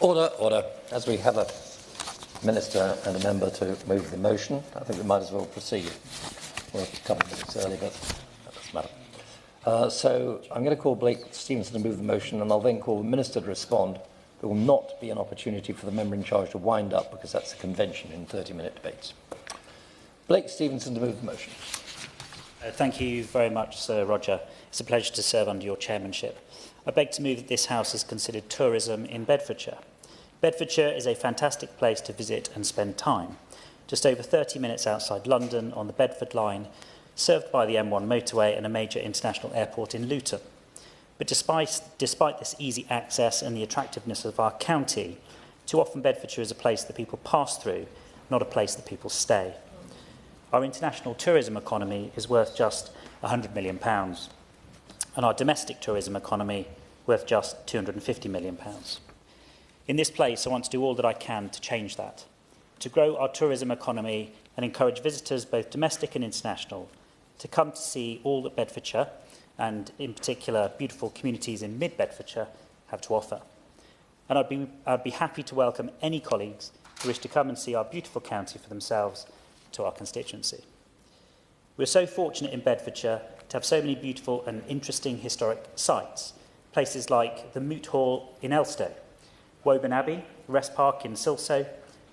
Order, order. As we have a minister and a member to move the motion, I think we might as well proceed. We're a couple of minutes early, but that doesn't matter. So I'm going to call Blake Stevenson to move the motion, and I'll then call the minister to respond. There will not be an opportunity for the member in charge to wind up, because that's a convention in 30-minute debates. Blake Stevenson to move the motion. Thank you very much, Sir Roger. It's a pleasure to serve under your chairmanship. I beg to move that this House has considered tourism in Bedfordshire. Bedfordshire is a fantastic place to visit and spend time. Just over 30 minutes outside London on the Bedford line, served by the M1 motorway and a major international airport in Luton. But despite this easy access and the attractiveness of our county, too often Bedfordshire is a place that people pass through, not a place that people stay. Our international tourism economy is worth just £100 million, and our domestic tourism economy worth just £250 million. In this place, I want to do all that I can to change that, to grow our tourism economy and encourage visitors, both domestic and international, to come to see all that Bedfordshire, and in particular beautiful communities in mid-Bedfordshire, have to offer. And I'd be happy to welcome any colleagues who wish to come and see our beautiful county for themselves to our constituency. We're so fortunate in Bedfordshire to have so many beautiful and interesting historic sites, places like the Moot Hall in Elstow, Woburn Abbey, Rest Park in Silsoe,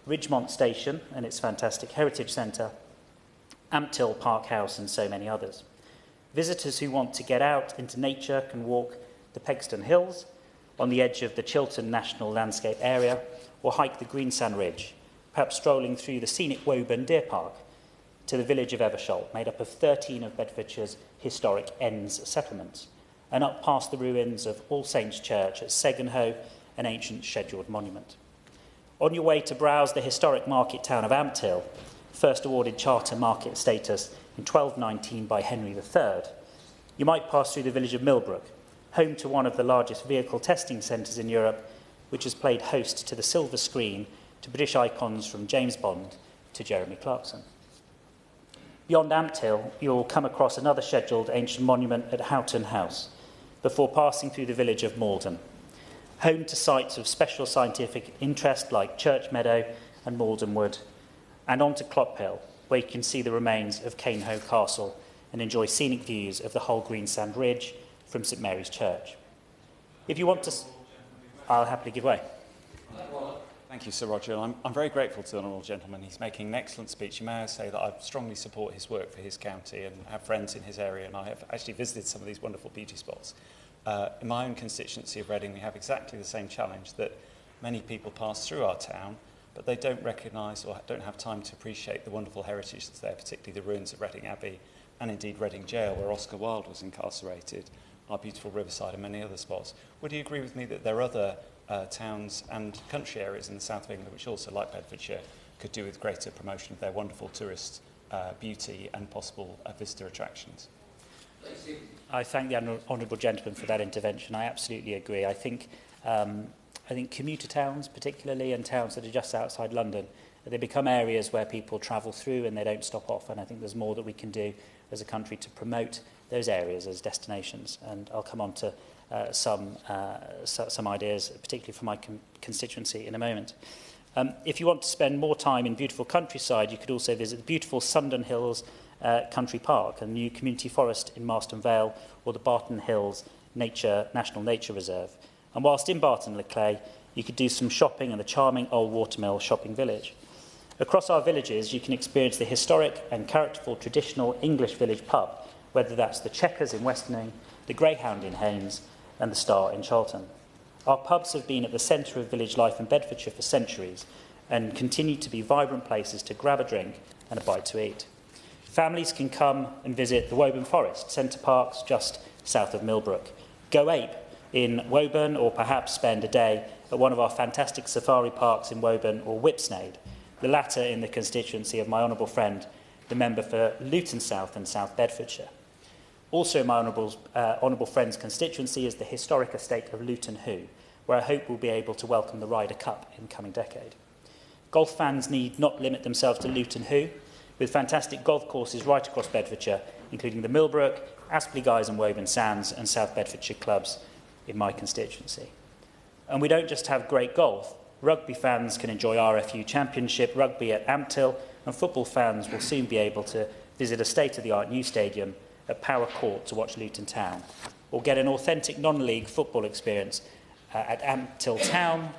Ridgemont Station and its fantastic Heritage Centre, Ampthill Park House and so many others. Visitors who want to get out into nature can walk the Pegston Hills on the edge of the Chiltern National Landscape Area or hike the Greensand Ridge, perhaps strolling through the scenic Woburn Deer Park to the village of Eversholt, made up of 13 of Bedfordshire's historic Ends settlements, and up past the ruins of All Saints Church at Segenhoe, an ancient scheduled monument. On your way to browse the historic market town of Ampthill, first awarded charter market status in 1219 by Henry III, you might pass through the village of Millbrook, home to one of the largest vehicle testing centres in Europe, which has played host to the silver screen to British icons from James Bond to Jeremy Clarkson. Beyond Ampthill, you'll come across another scheduled ancient monument at Houghton House, before passing through the village of Malden, home to sites of special scientific interest like Church Meadow and Malden Wood, and on to Clophill, where you can see the remains of Cainhoe Castle and enjoy scenic views of the whole Greensand Ridge from St Mary's Church. If you want to... I'll happily give way. Thank you, Sir Roger. I'm very grateful to the honourable gentleman. He's making an excellent speech. You may I say that I strongly support his work for his county and have friends in his area, and I have actually visited some of these wonderful beauty spots. In my own constituency of Reading, we have exactly the same challenge, that many people pass through our town, but they don't recognise or don't have time to appreciate the wonderful heritage that's there, particularly the ruins of Reading Abbey and indeed Reading Jail, where Oscar Wilde was incarcerated, our beautiful riverside and many other spots. Would you agree with me that there are other towns and country areas in the south of England which also, like Bedfordshire, could do with greater promotion of their wonderful tourist beauty and possible visitor attractions? I thank the honourable gentleman for that intervention. I absolutely agree. I think commuter towns, particularly, and towns that are just outside London, they become areas where people travel through and they don't stop off. And I think there's more that we can do as a country to promote those areas as destinations. And I'll come on to some ideas, particularly for my constituency, in a moment. If you want to spend more time in beautiful countryside, you could also visit the beautiful Sundon Hills Country Park, a new community forest in Marston Vale, or the Barton Hills National Nature Reserve. And whilst in Barton le Clay, you could do some shopping in the charming Old Watermill shopping village. Across our villages, you can experience the historic and characterful traditional English village pub, whether that's the Chequers in Westerning, the Greyhound in Haines, and the Star in Charlton. Our pubs have been at the centre of village life in Bedfordshire for centuries and continue to be vibrant places to grab a drink and a bite to eat. Families can come and visit the Woburn Forest, Centre Parks just south of Millbrook, go ape in Woburn, or perhaps spend a day at one of our fantastic safari parks in Woburn or Whipsnade, the latter in the constituency of my honourable friend, the member for Luton South and South Bedfordshire. Also in my honourable friend's constituency is the historic estate of Luton Hoo, where I hope we'll be able to welcome the Ryder Cup in the coming decade. Golf fans need not limit themselves to Luton Hoo, with fantastic golf courses right across Bedfordshire, including the Millbrook, Aspley Guys and Woburn Sands and South Bedfordshire clubs in my constituency. And we don't just have great golf. Rugby fans can enjoy RFU Championship rugby at Ampthill, and football fans will soon be able to visit a state-of-the-art new stadium at Power Court to watch Luton Town, or get an authentic non-league football experience at Ampthill Town,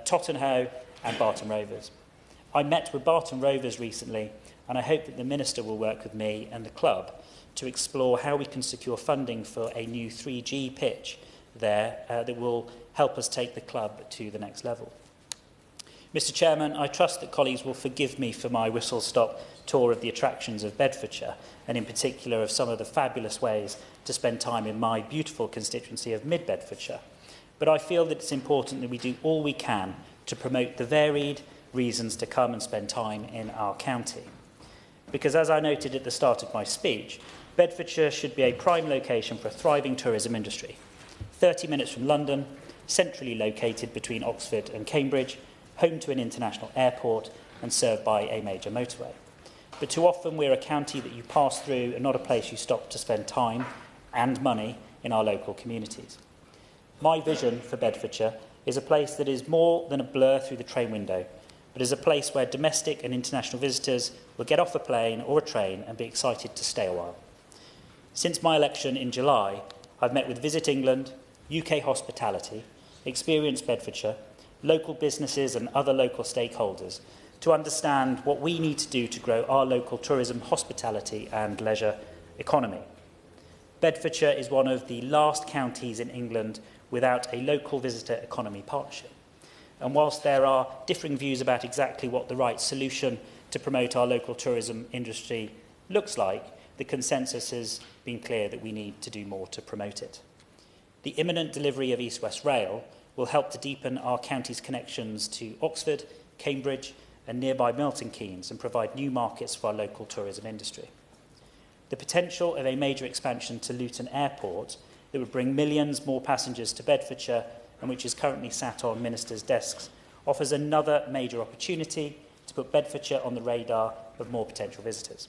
Tottenham and Barton Rovers. I met with Barton Rovers recently, and I hope that the Minister will work with me and the club to explore how we can secure funding for a new 3G pitch there that will help us take the club to the next level. Mr Chairman, I trust that colleagues will forgive me for my whistle-stop tour of the attractions of Bedfordshire, and in particular of some of the fabulous ways to spend time in my beautiful constituency of Mid-Bedfordshire. But I feel that it's important that we do all we can to promote the varied reasons to come and spend time in our county. Because as I noted at the start of my speech, Bedfordshire should be a prime location for a thriving tourism industry. 30 minutes from London, centrally located between Oxford and Cambridge, home to an international airport and served by a major motorway. But too often we're a county that you pass through and not a place you stop to spend time and money in our local communities. My vision for Bedfordshire is a place that is more than a blur through the train window, but is a place where domestic and international visitors will get off a plane or a train and be excited to stay a while. Since my election in July, I've met with Visit England, UK Hospitality, Experience Bedfordshire, local businesses and other local stakeholders to understand what we need to do to grow our local tourism, hospitality and leisure economy. Bedfordshire is one of the last counties in England without a local visitor economy partnership. And whilst there are differing views about exactly what the right solution to promote our local tourism industry looks like, the consensus has been clear that we need to do more to promote it. The imminent delivery of East West Rail will help to deepen our county's connections to Oxford, Cambridge and nearby Milton Keynes and provide new markets for our local tourism industry. The potential of a major expansion to Luton Airport that would bring millions more passengers to Bedfordshire and which is currently sat on ministers' desks offers another major opportunity to put Bedfordshire on the radar of more potential visitors.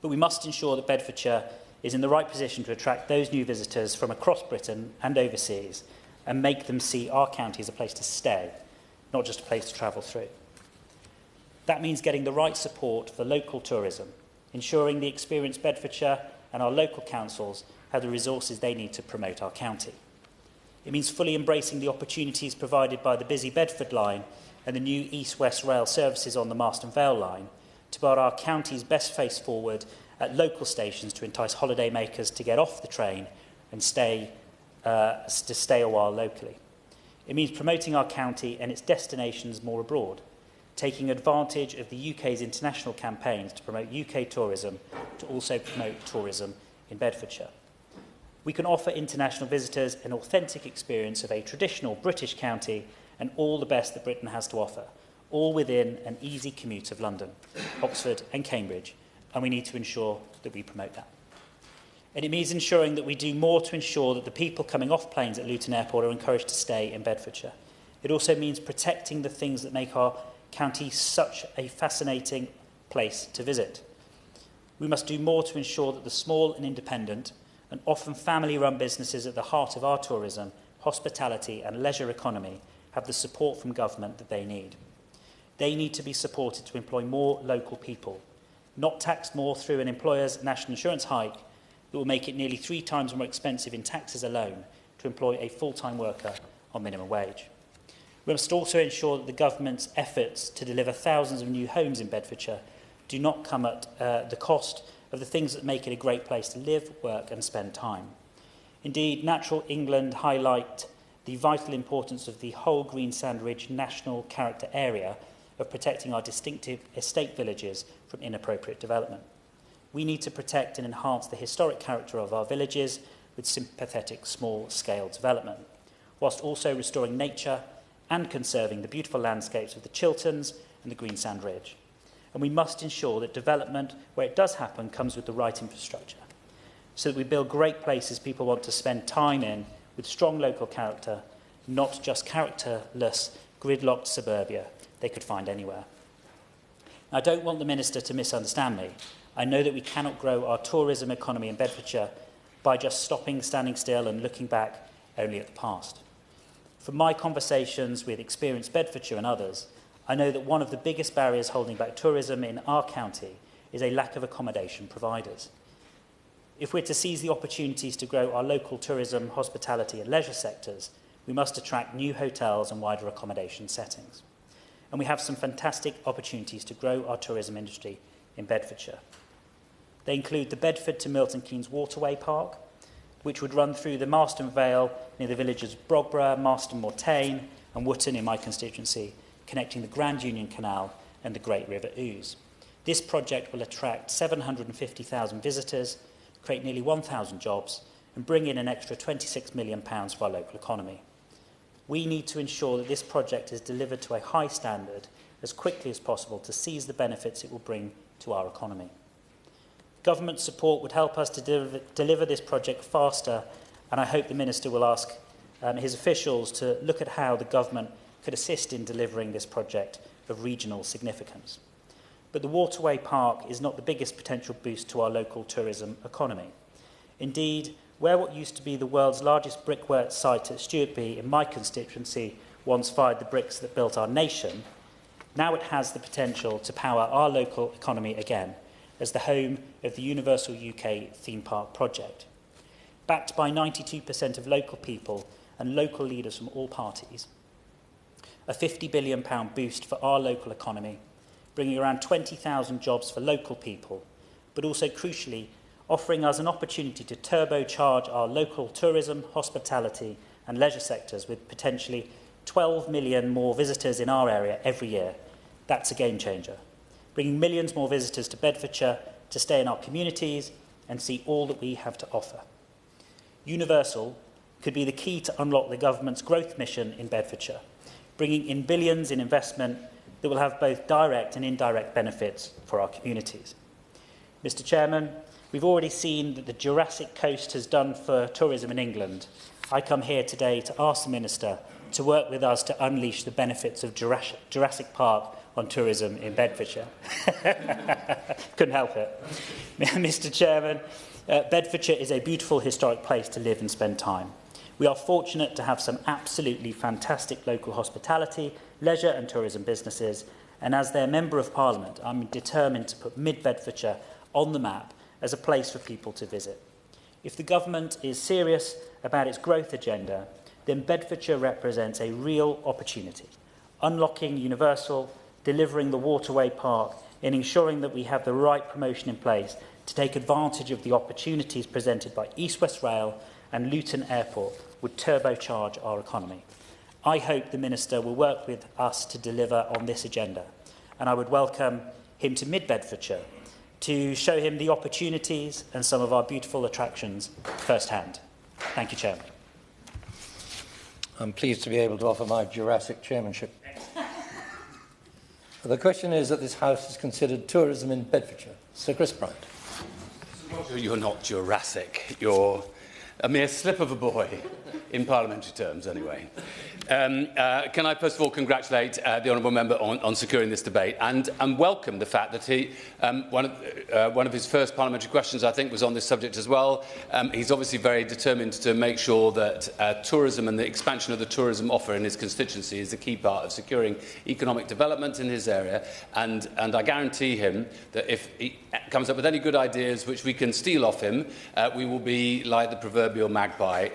But we must ensure that Bedfordshire is in the right position to attract those new visitors from across Britain and overseas and make them see our county as a place to stay, not just a place to travel through. That means getting the right support for local tourism, ensuring the Experience Bedfordshire and our local councils have the resources they need to promote our county. It means fully embracing the opportunities provided by the busy Bedford line and the new East-West Rail services on the Marston Vale line to put our county's best face forward at local stations to entice holidaymakers to get off the train and stay a while locally. It means promoting our county and its destinations more abroad, taking advantage of the UK's international campaigns to promote UK tourism to also promote tourism in Bedfordshire. We can offer international visitors an authentic experience of a traditional British county and all the best that Britain has to offer, all within an easy commute of London, Oxford and Cambridge, and we need to ensure that we promote that. And it means ensuring that we do more to ensure that the people coming off planes at Luton Airport are encouraged to stay in Bedfordshire. It also means protecting the things that make our county such a fascinating place to visit. We must do more to ensure that the small and independent and often family-run businesses at the heart of our tourism, hospitality and leisure economy have the support from government that they need. They need to be supported to employ more local people, not taxed more through an employer's national insurance hike that will make it nearly 3 times more expensive in taxes alone to employ a full-time worker on minimum wage. We must also ensure that the government's efforts to deliver thousands of new homes in Bedfordshire do not come at the cost of the things that make it a great place to live, work and spend time. Indeed, Natural England highlight the vital importance of the whole Greensand Ridge National Character Area of protecting our distinctive estate villages from inappropriate development. We need to protect and enhance the historic character of our villages with sympathetic small-scale development, whilst also restoring nature and conserving the beautiful landscapes of the Chilterns and the Greensand Ridge. And we must ensure that development, where it does happen, comes with the right infrastructure, so that we build great places people want to spend time in with strong local character, not just characterless, gridlocked suburbia they could find anywhere. I don't want the Minister to misunderstand me. I know that we cannot grow our tourism economy in Bedfordshire by just stopping, standing still and looking back only at the past. From my conversations with experienced Bedfordshire and others, I know that one of the biggest barriers holding back tourism in our county is a lack of accommodation providers. If we're to seize the opportunities to grow our local tourism, hospitality and leisure sectors, we must attract new hotels and wider accommodation settings. And we have some fantastic opportunities to grow our tourism industry in Bedfordshire. They include the Bedford to Milton Keynes Waterway Park, which would run through the Marston Vale near the villages of Brogborough, Marston Mortain and Wootton in my constituency, connecting the Grand Union Canal and the Great River Ouse. This project will attract 750,000 visitors, create nearly 1,000 jobs and bring in an extra £26 million for our local economy. We need to ensure that this project is delivered to a high standard as quickly as possible to seize the benefits it will bring to our economy. Government support would help us to deliver this project faster, and I hope the Minister will ask his officials to look at how the government could assist in delivering this project of regional significance. But the Waterway Park is not the biggest potential boost to our local tourism economy. Indeed, where what used to be the world's largest brickwork site at Stewartby in my constituency once fired the bricks that built our nation, now it has the potential to power our local economy again as the home of the Universal UK theme park project. Backed by 92% of local people and local leaders from all parties, a £50 billion boost for our local economy, bringing around 20,000 jobs for local people, but also crucially offering us an opportunity to turbocharge our local tourism, hospitality and leisure sectors with potentially 12 million more visitors in our area every year. That's a game changer, bringing millions more visitors to Bedfordshire to stay in our communities and see all that we have to offer. Universal could be the key to unlock the government's growth mission in Bedfordshire, bringing in billions in investment that will have both direct and indirect benefits for our communities. Mr. Chairman, we've already seen that the Jurassic Coast has done for tourism in England. I come here today to ask the Minister to work with us to unleash the benefits of Jurassic Park on tourism in Bedfordshire. Couldn't help it. Mr. Chairman, Bedfordshire is a beautiful historic place to live and spend time. We are fortunate to have some absolutely fantastic local hospitality, leisure and tourism businesses, and as their Member of Parliament, I'm determined to put mid-Bedfordshire on the map as a place for people to visit. If the government is serious about its growth agenda, then Bedfordshire represents a real opportunity, unlocking Universal, delivering the Waterway Park, and ensuring that we have the right promotion in place to take advantage of the opportunities presented by East West Rail and Luton Airport would turbocharge our economy. I hope the Minister will work with us to deliver on this agenda, and I would welcome him to mid-Bedfordshire to show him the opportunities and some of our beautiful attractions firsthand. Thank you, Chairman. I'm pleased to be able to offer my Jurassic chairmanship. The question is that this House has considered tourism in Bedfordshire. Sir Chris Bryant. You're not Jurassic. You're a mere slip of a boy, in parliamentary terms, anyway. Can I first of all congratulate the honourable member on securing this debate and welcome the fact that he, one of his first parliamentary questions, I think, was on this subject as well. He's obviously very determined to make sure that tourism and the expansion of the tourism offer in his constituency is a key part of securing economic development in his area. And I guarantee him that if he comes up with any good ideas which we can steal off him, we will be like the proverbial magpie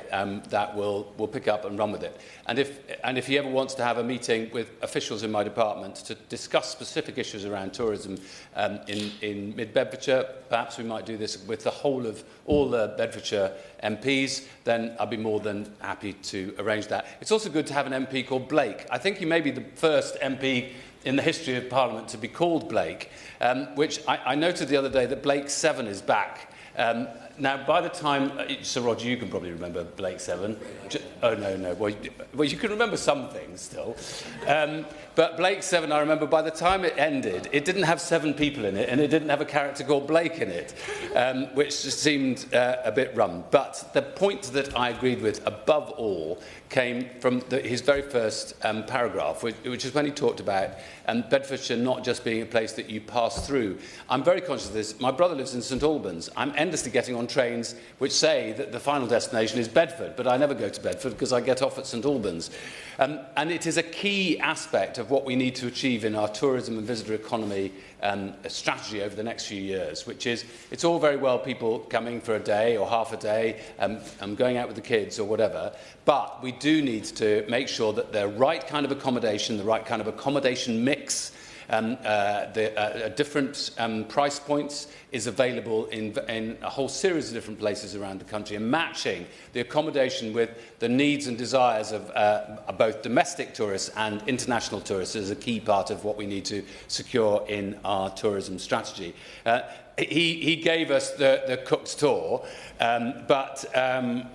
that will pick up and run with it. And if he ever wants to have a meeting with officials in my department to discuss specific issues around tourism in mid-Bedfordshire, perhaps we might do this with the whole of all the Bedfordshire MPs, then I'd be more than happy to arrange that. It's also good to have an MP called Blake. I think he may be the first MP in the history of Parliament to be called Blake, which I noted the other day that Blake 7 is back. Now, by the time, Sir Roger, you can probably remember Blake 7. Oh, no. Well, you can remember some things still. But Blake 7, I remember by the time it ended, it didn't have 7 people in it, and it didn't have a character called Blake in it, which just seemed a bit run. But the point that I agreed with, above all, came from his very first paragraph, which is when he talked about Bedfordshire not just being a place that you pass through. I'm very conscious of this. My brother lives in St Albans. I'm endlessly getting on on trains which say that the final destination is Bedford, but I never go to Bedford because I get off at St Albans. And it is a key aspect of what we need to achieve in our tourism and visitor economy strategy over the next few years, which is, it's all very well people coming for a day or half a day, going out with the kids or whatever, but we do need to make sure that the right kind of accommodation, the right kind of accommodation mix, different price points is available in a whole series of different places around the country, and matching the accommodation with the needs and desires of both domestic tourists and international tourists is a key part of what we need to secure in our tourism strategy. He gave us the Cook's tour, but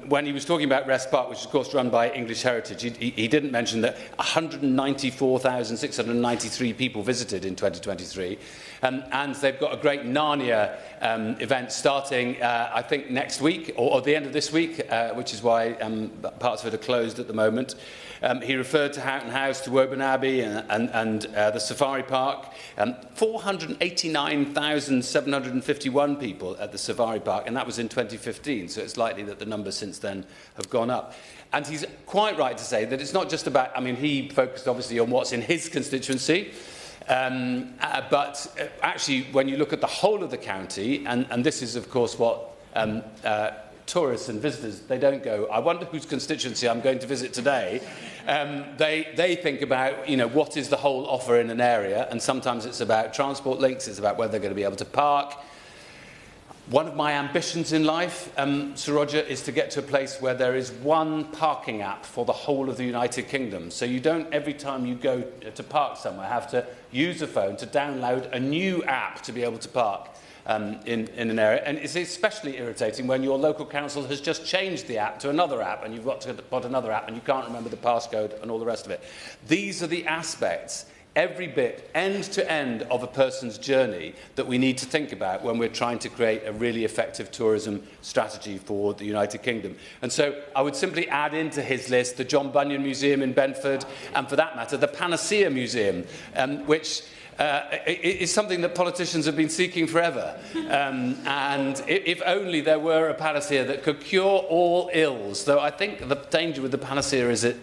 when he was talking about Rest Park, which is of course run by English Heritage, he didn't mention that 194,693 people visited in 2023, and they've got a great Narnia event starting, I think, next week, or the end of this week, which is why parts of it are closed at the moment. He referred to Houghton House, to Woburn Abbey and the Safari Park. 489,751 people at the Safari Park, and that was in 2015, so it's likely that the numbers since then have gone up. And he's quite right to say that it's not just about, I mean, he focused obviously on what's in his constituency, but actually when you look at the whole of the county, and this is of course what tourists and visitors, they don't go, I wonder whose constituency I'm going to visit today. They think about, you know, what is the whole offer in an area, and sometimes it's about transport links, it's about whether they're going to be able to park. One of my ambitions in life, Sir Roger, is to get to a place where there is one parking app for the whole of the United Kingdom. So you don't, every time you go to park somewhere, have to use a phone to download a new app to be able to park in an area. And it's especially irritating when your local council has just changed the app to another app, and you've got to put another app, and you can't remember the passcode and all the rest of it. These are the aspects, every bit, end to end of a person's journey, that we need to think about when we're trying to create a really effective tourism strategy for the United Kingdom. And so I would simply add into his list the John Bunyan Museum in Bedford, and for that matter, the Panacea Museum, which is something that politicians have been seeking forever. And if only there were a panacea that could cure all ills, though I think the danger with the panacea is it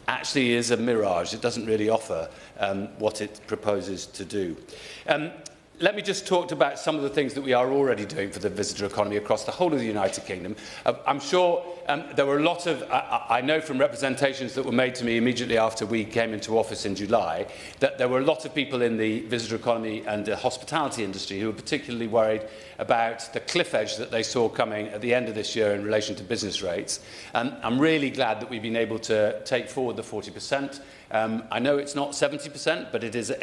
actually is a mirage. It doesn't really offer what it proposes to do. Let me just talk about some of the things that we are already doing for the visitor economy across the whole of the United Kingdom. I'm sure there were a lot of, I know from representations that were made to me immediately after we came into office in July, that there were a lot of people in the visitor economy and the hospitality industry who were particularly worried about the cliff edge that they saw coming at the end of this year in relation to business rates. I'm really glad that we've been able to take forward the 40%. I know it's not 70%, but it is.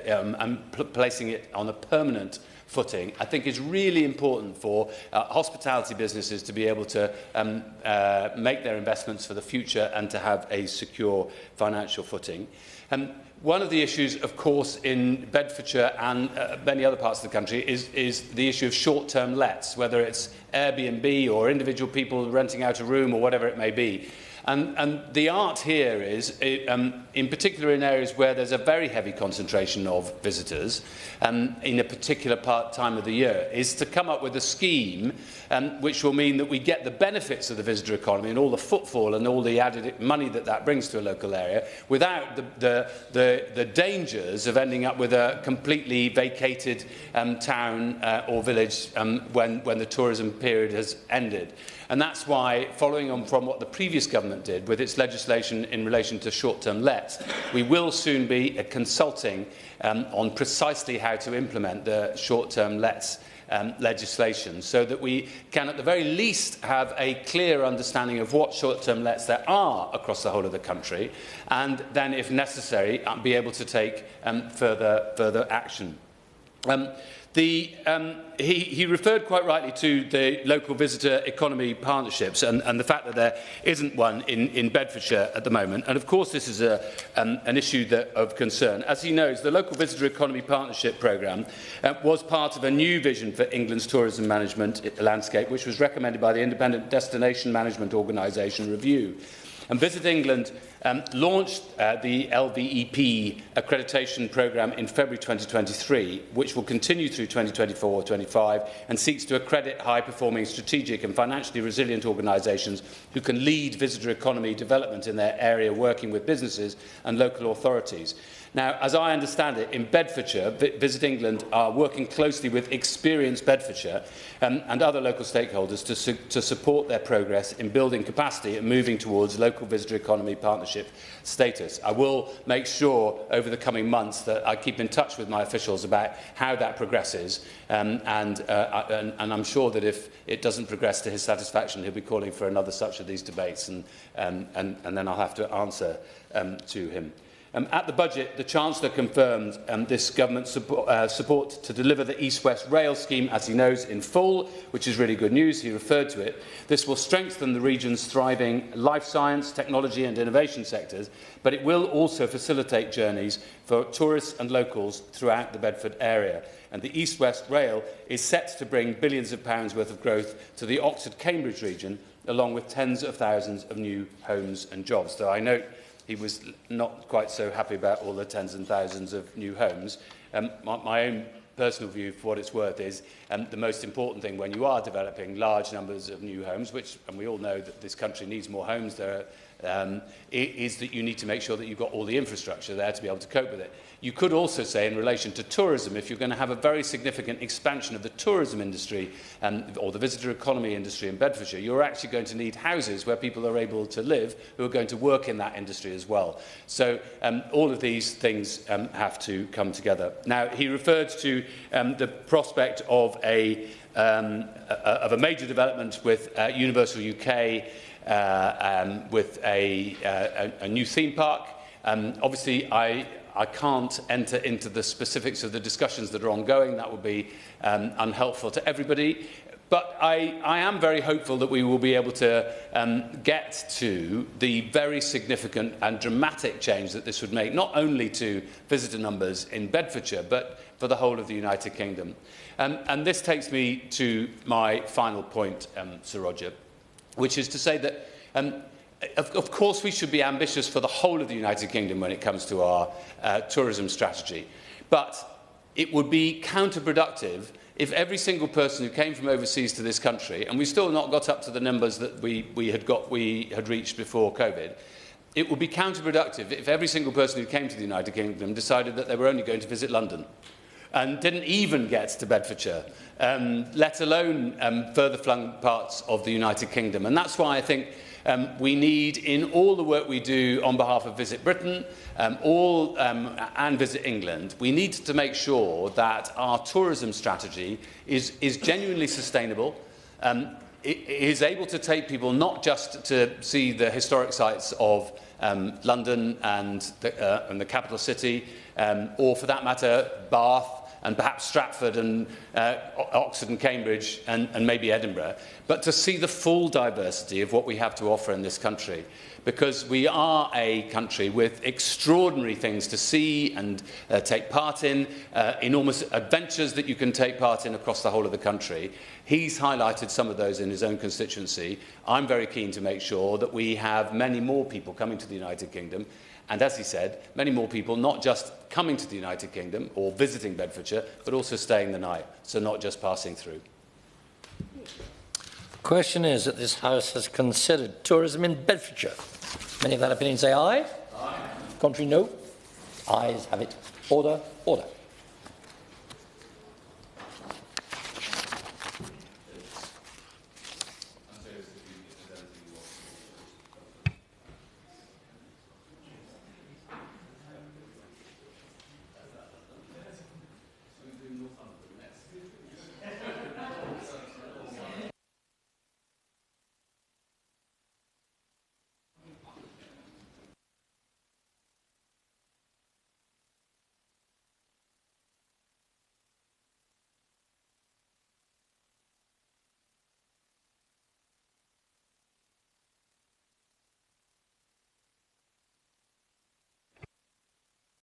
I'm placing it on a permanent footing. I think it's really important for hospitality businesses to be able to make their investments for the future and to have a secure financial footing. One of the issues, of course, in Bedfordshire and many other parts of the country is the issue of short-term lets, whether it's Airbnb or individual people renting out a room or whatever it may be. And the art here is, in particular in areas where there's a very heavy concentration of visitors in a particular time of the year, is to come up with a scheme which will mean that we get the benefits of the visitor economy and all the footfall and all the added money that that brings to a local area without the dangers of ending up with a completely vacated town or village when the tourism period has ended. And that's why, following on from what the previous government did with its legislation in relation to short-term lets, we will soon be consulting on precisely how to implement the short-term lets legislation, so that we can at the very least have a clear understanding of what short-term lets there are across the whole of the country, and then, if necessary, be able to take further action. He referred quite rightly to the local visitor economy partnerships and the fact that there isn't one in Bedfordshire at the moment. And of course this is an issue of concern. As he knows, the local visitor economy partnership programme was part of a new vision for England's tourism management landscape, which was recommended by the Independent Destination Management Organisation Review. And Visit England launched the LVEP accreditation programme in February 2023, which will continue through 2024-25 and seeks to accredit high-performing, strategic and financially resilient organisations who can lead visitor economy development in their area, working with businesses and local authorities. Now, as I understand it, in Bedfordshire, Visit England are working closely with experienced Bedfordshire and other local stakeholders to support their progress in building capacity and moving towards local visitor economy partnership status. I will make sure over the coming months that I keep in touch with my officials about how that progresses, and I'm sure that if it doesn't progress to his satisfaction, he'll be calling for another such of these debates, and then I'll have to answer to him. At the budget, the Chancellor confirmed this government's support to deliver the East-West Rail scheme, as he knows, in full, which is really good news. He referred to it. This will strengthen the region's thriving life science, technology and innovation sectors, but it will also facilitate journeys for tourists and locals throughout the Bedford area. And the East-West Rail is set to bring billions of pounds worth of growth to the Oxford-Cambridge region, along with tens of thousands of new homes and jobs. So I note he was not quite so happy about all the tens and thousands of new homes. My own personal view, for what it's worth, is the most important thing when you are developing large numbers of new homes, and we all know that this country needs more homes, is that you need to make sure that you've got all the infrastructure there to be able to cope with it. You could also say, in relation to tourism, if you're going to have a very significant expansion of the tourism industry or the visitor economy industry in Bedfordshire, you're actually going to need houses where people are able to live who are going to work in that industry as well. So all of these things have to come together. Now, he referred to the prospect of a major development with Universal UK, with a new theme park. Obviously, I can't enter into the specifics of the discussions that are ongoing. That would be unhelpful to everybody. But I am very hopeful that we will be able to get to the very significant and dramatic change that this would make, not only to visitor numbers in Bedfordshire, but for the whole of the United Kingdom. And this takes me to my final point, Sir Roger, which is to say that of course, we should be ambitious for the whole of the United Kingdom when it comes to our tourism strategy. But it would be counterproductive if every single person who came from overseas to this country, and we've still not got up to the numbers that we had reached before COVID, it would be counterproductive if every single person who came to the United Kingdom decided that they were only going to visit London and didn't even get to Bedfordshire, let alone further flung parts of the United Kingdom. And that's why I think we need, in all the work we do on behalf of Visit Britain and Visit England, we need to make sure that our tourism strategy is genuinely sustainable. It is able to take people not just to see the historic sites of London and the capital city, or for that matter, Bath, and perhaps Stratford and Oxford and Cambridge and maybe Edinburgh, but to see the full diversity of what we have to offer in this country. Because we are a country with extraordinary things to see and take part in, enormous adventures that you can take part in across the whole of the country. He's highlighted some of those in his own constituency. I'm very keen to make sure that we have many more people coming to the United Kingdom. And as he said, many more people not just coming to the United Kingdom or visiting Bedfordshire, but also staying the night, so not just passing through. The question is that this House has considered tourism in Bedfordshire. Many of that opinion say aye. Aye. Contrary, no. Ayes have it. Order, order.